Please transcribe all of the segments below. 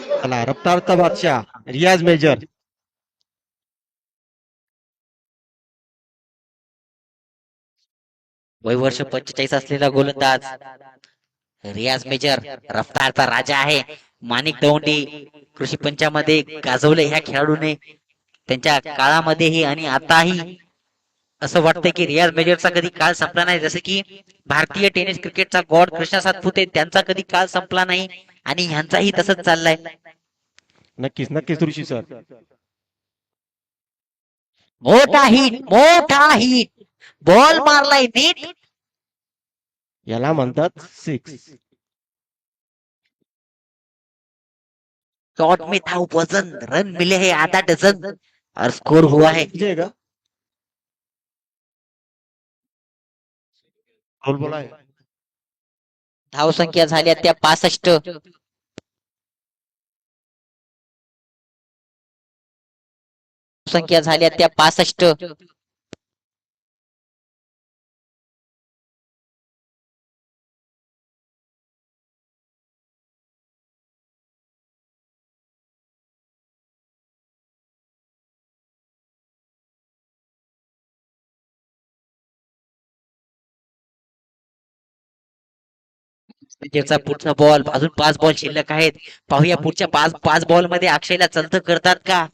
चला रफ्तारचा बादशाह रियाज मेजर. वय वर्ष 45 असलेला गोलंदाज रियाज मेजर रफ्तारचा राजा आहे. माणिक दौंडी कृषी पंचामध्ये गाजवले ह्या खेळाडूने त्यांच्या काळामध्येही आणि आताही. असं वाटतंय की रियाज मेजरचा कधी काळ संपला नाही, जसं की भारतीय टेनिस क्रिकेटचा गॉड कृष्णा सातपुते त्यांचा कधी काळ संपला नाही आणि ह्यांचाही तसंच चाललाय. नक्कीच नक्कीच ऋषी सर. मोठा हिट, मोठा हिट, बॉल मारलाय नीट. याला म्हणतात सिक्स. शॉट में था वजन, रन मिले हैं आधा डजन और स्कोर हुआ है. का बोल बोला आहे. धावसंख्या झाल्या त्या 65. संख्या झाल्या त्या 65. त्याचा पुढचा बॉल, अजून 5 बॉल शिल्लक आहेत. पाहूया पुढच्या पाच पाच बॉल मध्ये अक्षयला चलत करतात का.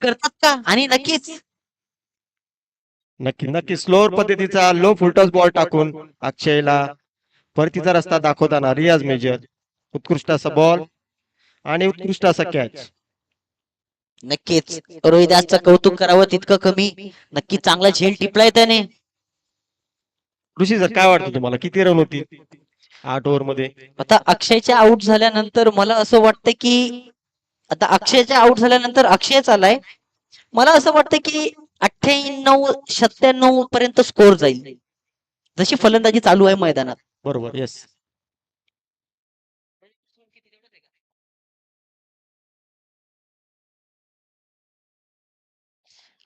करतात का आणि नक्कीच. नक्की नक्की स्लोअर पद्धतीचा लो फुलटॉस बॉल टाकून अक्षयला परतीचा रस्ता दाखवताना रियाज मेजर उत्कृष्ट असा बॉल आणि उत्कृष्ट असा कॅच. नक्कीच रोहिदासचं कौतुक करावं तितकं कमी. नक्की चांगला झेल टिपलाय त्याने. ऋषी सर काय वाटतं तुम्हाला किती रन होती 8 ओव्हर मध्ये? आता अक्षयच्या आउट झाल्यानंतर मला असं वाटतं की आता अक्षयच्या आउट झाल्यानंतर अक्षय चालाय. मला असं वाटतं की 98-97 पर्यंत स्कोर जाईल, जशी फलंदाजी चालू आहे मैदानात. बरोबर येस.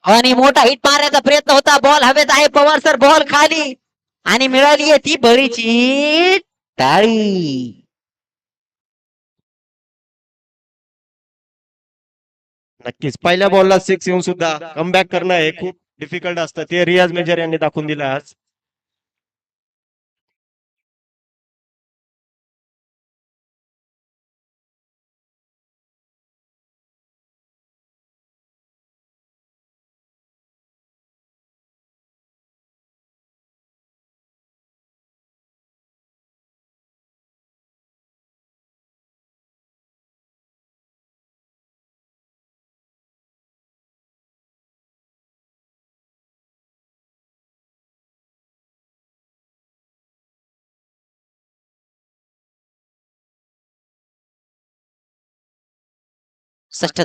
आणि मोठा हिट मारण्याचा प्रयत्न होता. बॉल हवेत आहे. पवार सर बॉल खाली आणि मिळाली आहे ती बळीची टाळी. नक्कीच पहिल्या बॉलला सिक्स येऊन सुद्धा कमबॅक करणं हे खूप डिफिकल्ट असतं, ते रियाज मेजर यांनी दाखवून दिलं आज.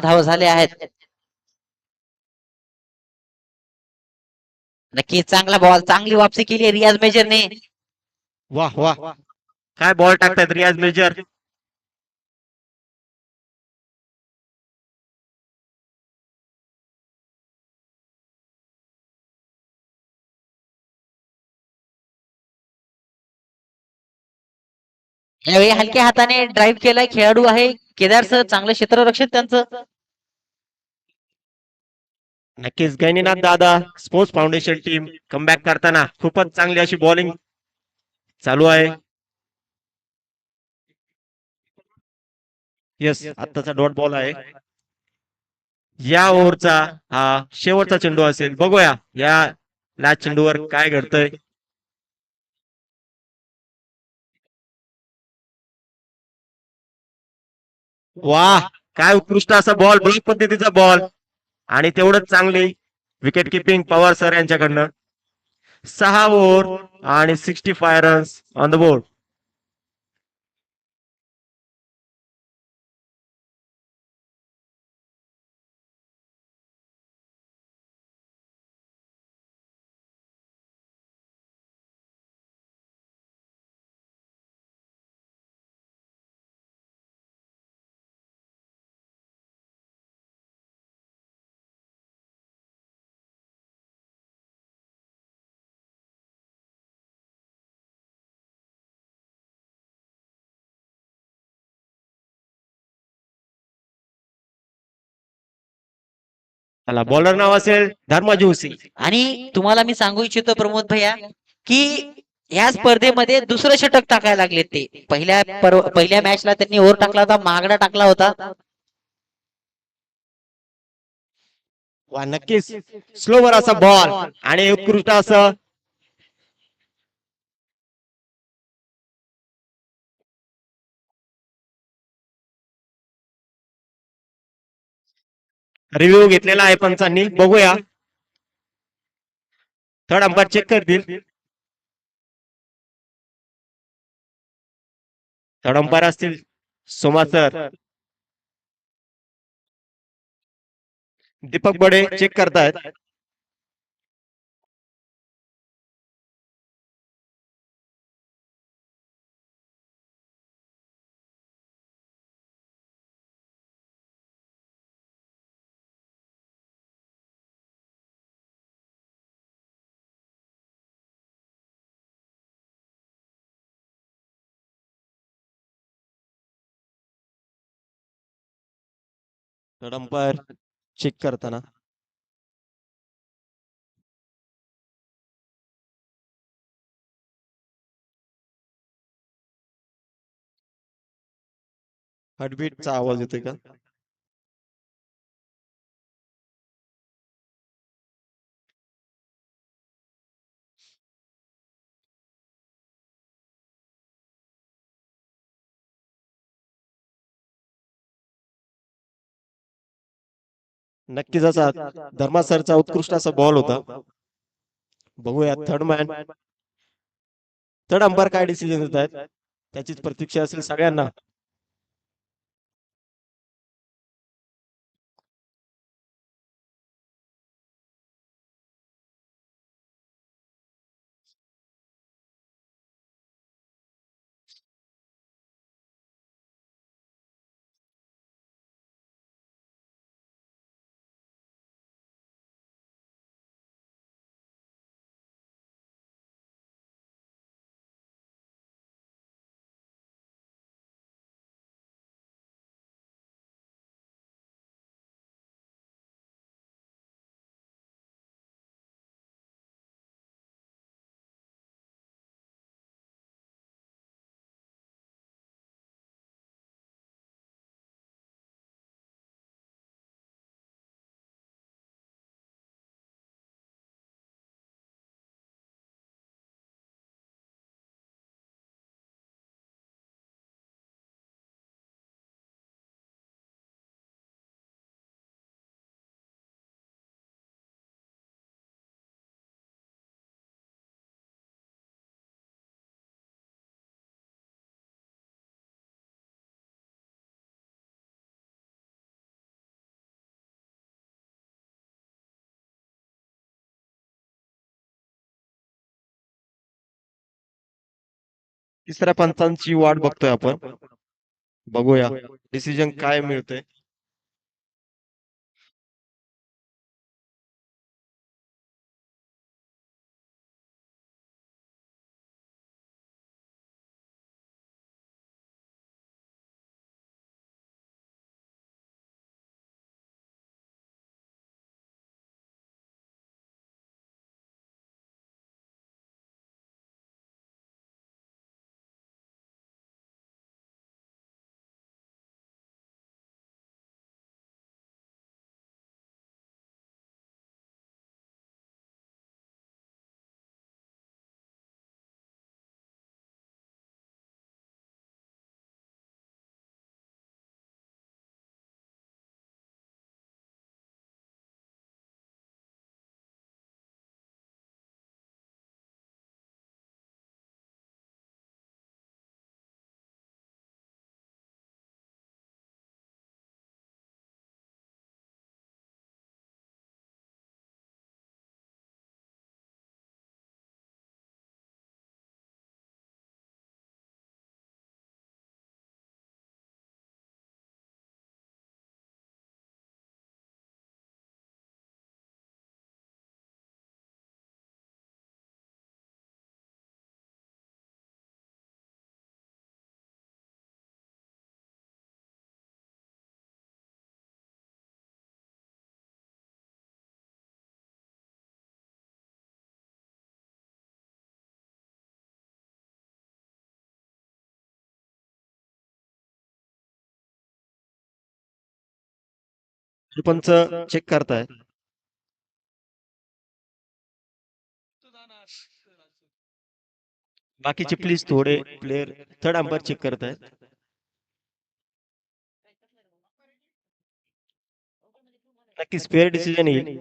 धाव झाले आहेत. नक्की चांगला बॉल, चांगली वापसी केली आहे रियाज मेजरने. वाह वाह काय बॉल टाकतायत रियाज मेजर. यावेळी हलक्या हाताने ड्राईव्ह केलाय खेळाडू आहे केदार सर. चांगलं क्षेत्ररक्षण त्यांचं. नक्कीच गैनीनाथ दादा स्पोर्ट्स फाउंडेशन टीम कमबॅक करताना खूपच चांगली अशी बॉलिंग चालू आहे. येस आत्ताचा डॉट बॉल आहे. या ओव्हरचा हा शेवटचा चेंडू असेल. बघूया या लास्ट चेंडूवर काय घडतंय. वाह काय उत्कृष्ट असा बॉल, ब्रेक पद्धतीचा बॉल आणि तेवढंच चांगली विकेट किपिंग पवार सर यांच्याकडनं. 6 ओव्हर आणि 65 रन्स ऑन द बोर्ड. त्याला बॉलर नाव असेल धर्मा जोशी. आणि तुम्हाला मी सांगू इच्छितो प्रमोद भैया की या स्पर्धेमध्ये दुसरं षटक टाकायला लागले ते पहिल्या मॅचला त्यांनी ओव्हर टाकला होता, महागडा टाकला होता. वा नक्कीच स्लोवर असा बॉल आणि उत्कृष्ट असं रिव्ह्यू घेतलेला आहे पंचांनी. बघूया थर्ड अंपायर चेक करतील. थर्ड अंपायर असतील सोमा सर. दीपक बडे चेक करतायत. थर्ड अंपायर चेक करताना हार्टबीटचा आवाज येतोय का? नक्कीच असा धर्मा सरचा उत्कृष्ट असा बॉल होता. बघूया थर्ड अंपायर काय डिसिजन देत आहेत त्याचीच प्रतीक्षा असेल सगळ्यांना. तिसऱ्या पंचांची वाट बघतोय आपण. बघूया डिसिजन काय मिळतंय. पंच चेक करताय. बाकीचे प्लीज थोडे प्लेयर थर्ड अंपायर चेक करतायत. नक्कीच फेअर डिसिजन येईल.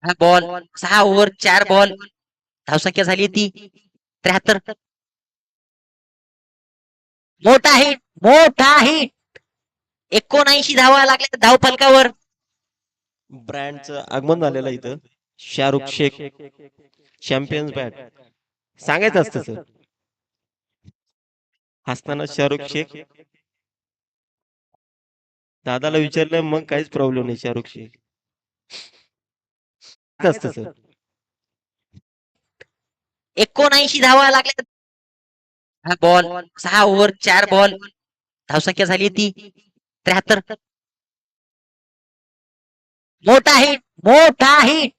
हा बॉल 6 ओव्हर 4 बॉल धावसंख्या झाली ती 73. मोठा हिट, मोठा हिट. 79 धावा लागल्या धाव फलकावर. ब्रँडचं आगमन झालेलं इथं. शाहरुख शेख चॅम्पियन्स बॅट सांगायचं असतं सर. हसताना शाहरुख शेख. दादाला विचारलं मग काहीच प्रॉब्लेम नाही. शाहरुख शेख असतं सर. 79 धावा लागल्या. हा बॉल 6 ओव्हर 4 बॉल धावसंख्या झाली ती 73. मोठा हिट, मोठा हिट.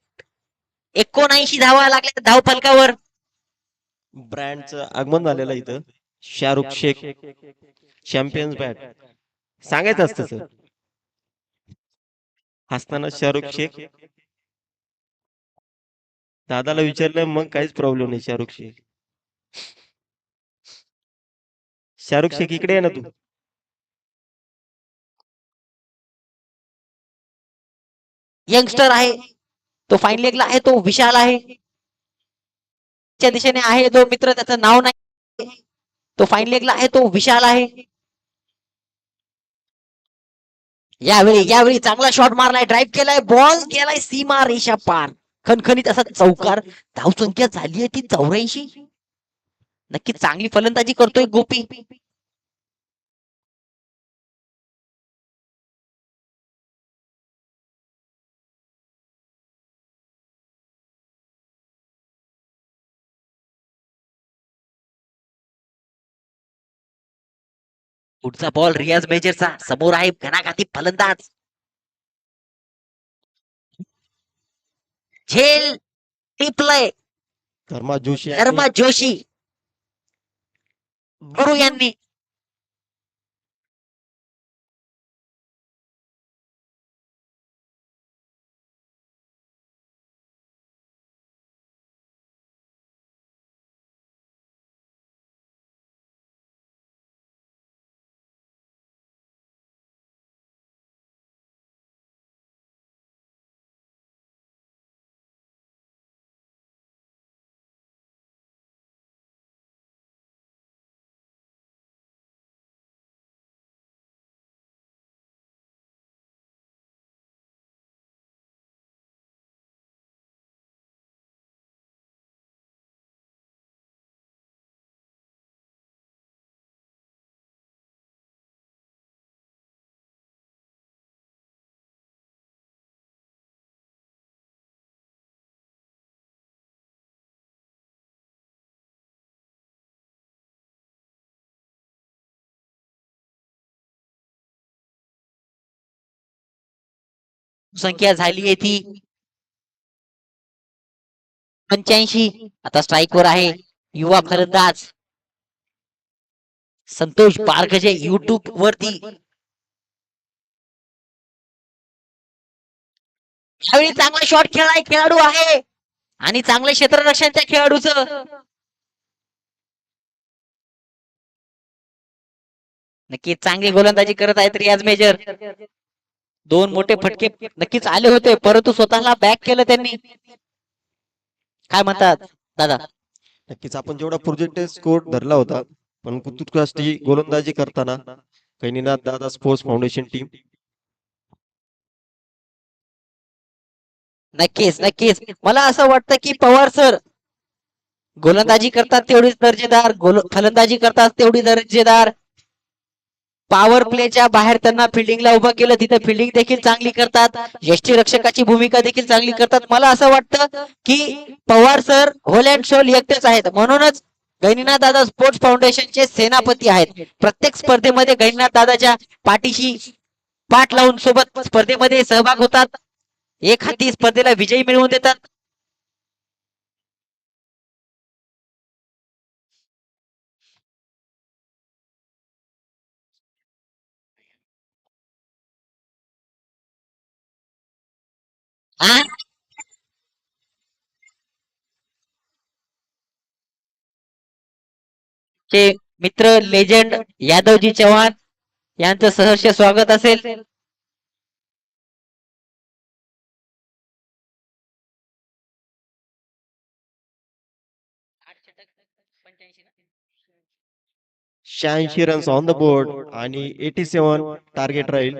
79 धावा लागल्या धाव फलकावर. ब्रँडचं आगमन झालेलं इथं. शाहरुख शेख चॅम्पियन्स बॅट सांगायचं असतं सर. हसताना शाहरुख शेख. दादाला विचारलं मग काहीच प्रॉब्लेम नाही. शाहरुख शेख. शाहरुख शेख इकडे आहे ना तू. यंगस्टर आहे तो, फाईन लेगला आहे तो, विशाल आहे च्या दिशेने आहे जो मित्र, त्याचं नाव नाही. तो फाईन लेगला आहे तो, विशाल आहे. यावेळी चांगला शॉट मारलाय, ड्राईव्ह केलाय, बॉल केलाय सीमा रेषा पार. खणखणीत असा चौकार. धावसंख्या झाली आहे ती 84. नक्की चांगली फलंदाजी करतोय गोपी. पुढचा बॉल रियाज मेजरचा, समोर आहे घणाघाती फलंदाज झेल टिपलय धर्मा जोशी. धर्मा जोशी. गुरु यांनी संख्या झाली आहे ती 85. आता स्ट्राईक वर आहे युवा फलंदाज संतोष पारखजे युट्यूब वरती. यावेळी चांगला शॉट खेळाय खेळाडू आहे आणि चांगलं क्षेत्ररक्षण त्या खेळाडूचं. नक्की चांगली गोलंदाजी करत आहेत रियाज मेजर. 2 मोठे फटके नक्कीच आले होते, परंतु स्वतःला बॅक केलं त्यांनी. काय म्हणतात दादा? नक्कीच आपण जेवढा प्रोजेक्ट स्कोर धरला होता, पण उत्कृष्ट गोलंदाजी करताना कैनीनाथ दादा स्पोर्ट्स फाउंडेशन टीम. नक्कीच मला असं वाटतं की पवार सर गोलंदाजी करतात तेवढीच दर्जेदार, फलंदाजी करतात तेवढी दर्जेदार. पॉवर प्लेच्या बाहेर त्यांना फिल्डिंगला उभं केलं, तिथे फिल्डिंग देखील चांगली करतात, यष्टीरक्षकाची भूमिका देखील चांगली करतात. मला असं वाटतं की Pawar sir whole and soul एकटेच आहेत, म्हणूनच गैनीनाथ दादा स्पोर्ट्स फाउंडेशनचे सेनापती आहेत. प्रत्येक स्पर्धेमध्ये गैनीनाथ दादाच्या पाठीशी पाठ लावून सोबत स्पर्धेमध्ये सहभाग होतात, एक हाती स्पर्धेला विजयी मिळवून देतात. हा चे मित्र लेजंड यादवजी चव्हाण यांचं सहर्ष स्वागत असेल. 86 रन्स ऑन द बोर्ड आणि 87 टार्गेट राहील